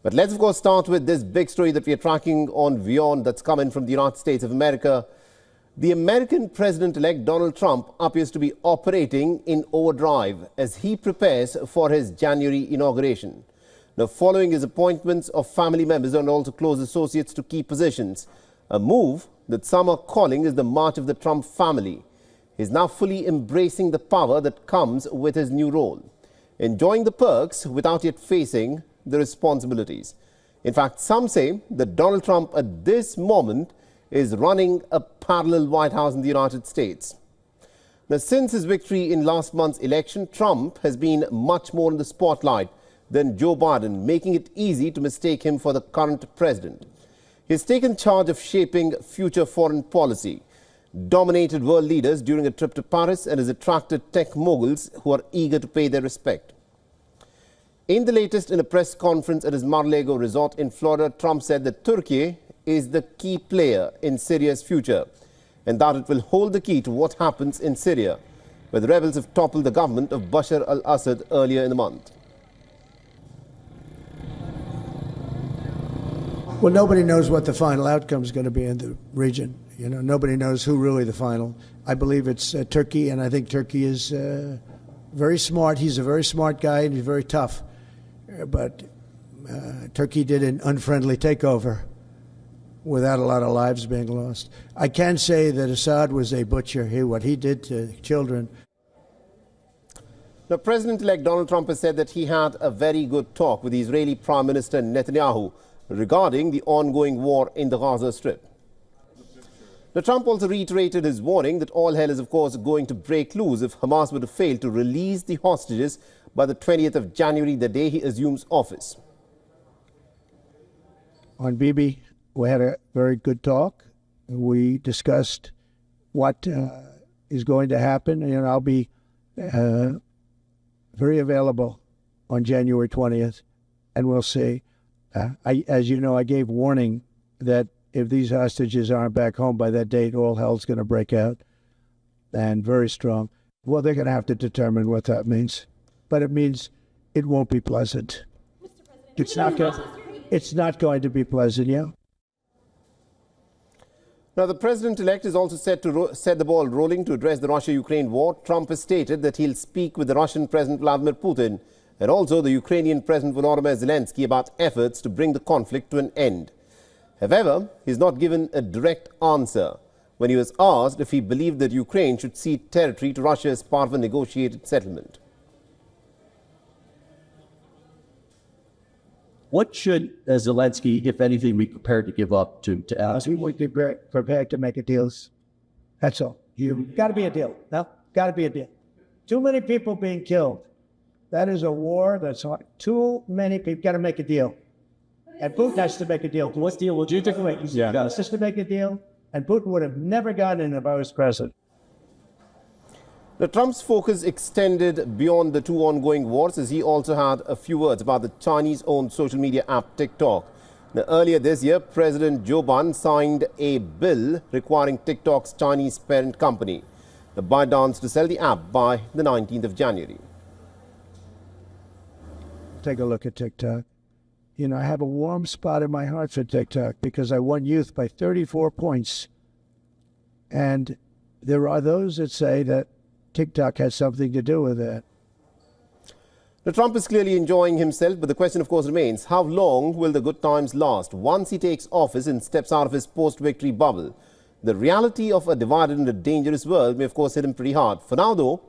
But let's, of course, start with this big story that we are tracking on WION that's come in from the United States of America. The American President-elect Donald Trump appears to be operating in overdrive as he prepares for his January inauguration. Now, following his appointments of family members and also close associates to key positions, a move that some are calling is the march of the Trump family. He is now fully embracing the power that comes with his new role, enjoying the perks without yet facing the responsibilities. In fact, some say that Donald Trump at this moment is running a parallel White House in the United States. Now, since his victory in last month's election, Trump has been much more in the spotlight than Joe Biden, making it easy to mistake him for the current president. He has taken charge of shaping future foreign policy, dominated world leaders during a trip to Paris, and has attracted tech moguls who are eager to pay their respect. In the latest, in a press conference at his Mar-a-Lago resort in Florida, Trump said that Turkey is the key player in Syria's future and that it will hold the key to what happens in Syria, where the rebels have toppled the government of Bashar al-Assad earlier in the month. Well, nobody knows what the final outcome is going to be in the region. You know, nobody knows who really the final. I believe it's Turkey, and I think Turkey is very smart. He's a very smart guy, and he's very tough. But Turkey did an unfriendly takeover without a lot of lives being lost. I can say that Assad was a butcher. What he did to children. Now, President-elect Donald Trump has said that he had a very good talk with the Israeli Prime Minister Netanyahu regarding the ongoing war in the Gaza Strip. Now, Trump also reiterated his warning that all hell is, of course, going to break loose if Hamas were to fail to release the hostages by the 20th of January, the day he assumes office. On Bibi, we had a very good talk. We discussed what is going to happen, and I'll be very available on January 20th, and we'll see. As you know, I gave warning that if these hostages aren't back home by that date, all hell's going to break out, and very strong. Well, they're going to have to determine what that means, but it means it won't be pleasant. It's not going to be pleasant, yeah. Now, the president-elect is also set to set the ball rolling to address the Russia-Ukraine war. Trump has stated that he'll speak with the Russian President Vladimir Putin and also the Ukrainian President Volodymyr Zelensky about efforts to bring the conflict to an end. However, he's not given a direct answer when he was asked if he believed that Ukraine should cede territory to Russia as part of a negotiated settlement. What should Zelensky, if anything, be prepared to give up to ask? We're prepared to make a deal. That's all. Got to be a deal. No, got to be a deal. Too many people being killed. That is a war that's hard. Too many people. Got to make a deal. And Putin has to make a deal. What deal would you take away? Yeah. Just to make a deal. And Putin would have never gotten in if I was president. Now, Trump's focus extended beyond the two ongoing wars as he also had a few words about the Chinese-owned social media app TikTok. Now, earlier this year, President Joe Biden signed a bill requiring TikTok's Chinese parent company, the ByteDance, to sell the app by the 19th of January. Take a look at TikTok. You know, I have a warm spot in my heart for TikTok because I won youth by 34 points. And there are those that say that TikTok has something to do with that. Now, Trump is clearly enjoying himself, but the question, of course, remains, how long will the good times last once he takes office and steps out of his post-victory bubble? The reality of a divided and a dangerous world may, of course, hit him pretty hard. For now, though,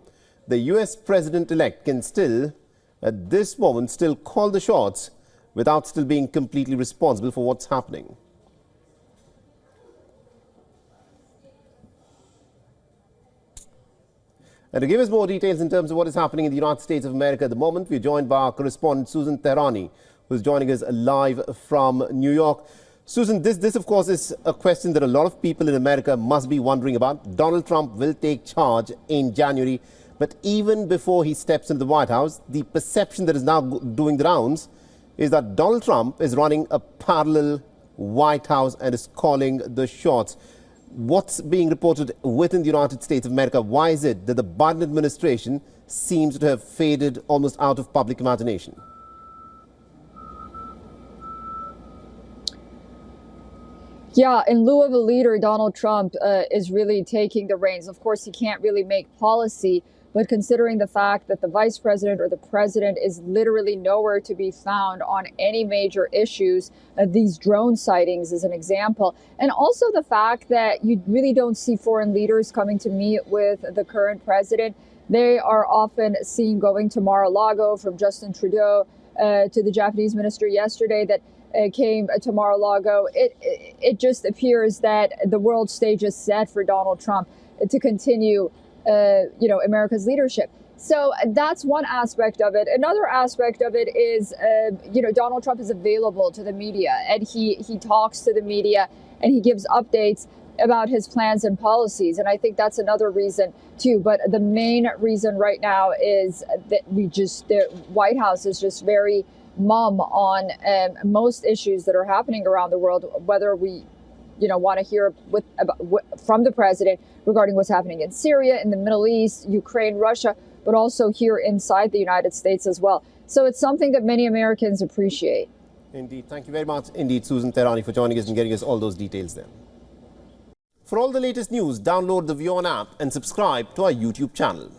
the U.S. president-elect can still, at this moment, still call the shots without still being completely responsible for what's happening. And to give us more details in terms of what is happening in the United States of America at the moment, we're joined by our correspondent Susan Tehrani, who's joining us live from New York. Susan, this of course is a question that a lot of people in America must be wondering about. Donald Trump will take charge in January, but even before he steps into the White House, the perception that is now doing the rounds is that Donald Trump is running a parallel White House and is calling the shots. What's being reported within the United States of America? Why is it that the Biden administration seems to have faded almost out of public imagination? Yeah, in lieu of a leader, Donald Trump is really taking the reins. Of course, he can't really make policy, but considering the fact that the vice president or the president is literally nowhere to be found on any major issues, these drone sightings is an example. And also the fact that you really don't see foreign leaders coming to meet with the current president. They are often seen going to Mar-a-Lago, from Justin Trudeau to the Japanese minister yesterday that came to Mar-a-Lago. It just appears that the world stage is set for Donald Trump to continue, America's leadership. So that's one aspect of it. Another aspect of it is, Donald Trump is available to the media, and he talks to the media, and he gives updates about his plans and policies. And I think that's another reason too. But the main reason right now is that the White House is just very mum on most issues that are happening around the world, whether we want to hear from the president regarding what's happening in Syria, in the Middle East, Ukraine, Russia, but also here inside the United States as well. So it's something that many Americans appreciate. Indeed. Thank you very much indeed, Susan Tehrani, for joining us and getting us all those details there. For all the latest news, download the WION app and subscribe to our YouTube channel.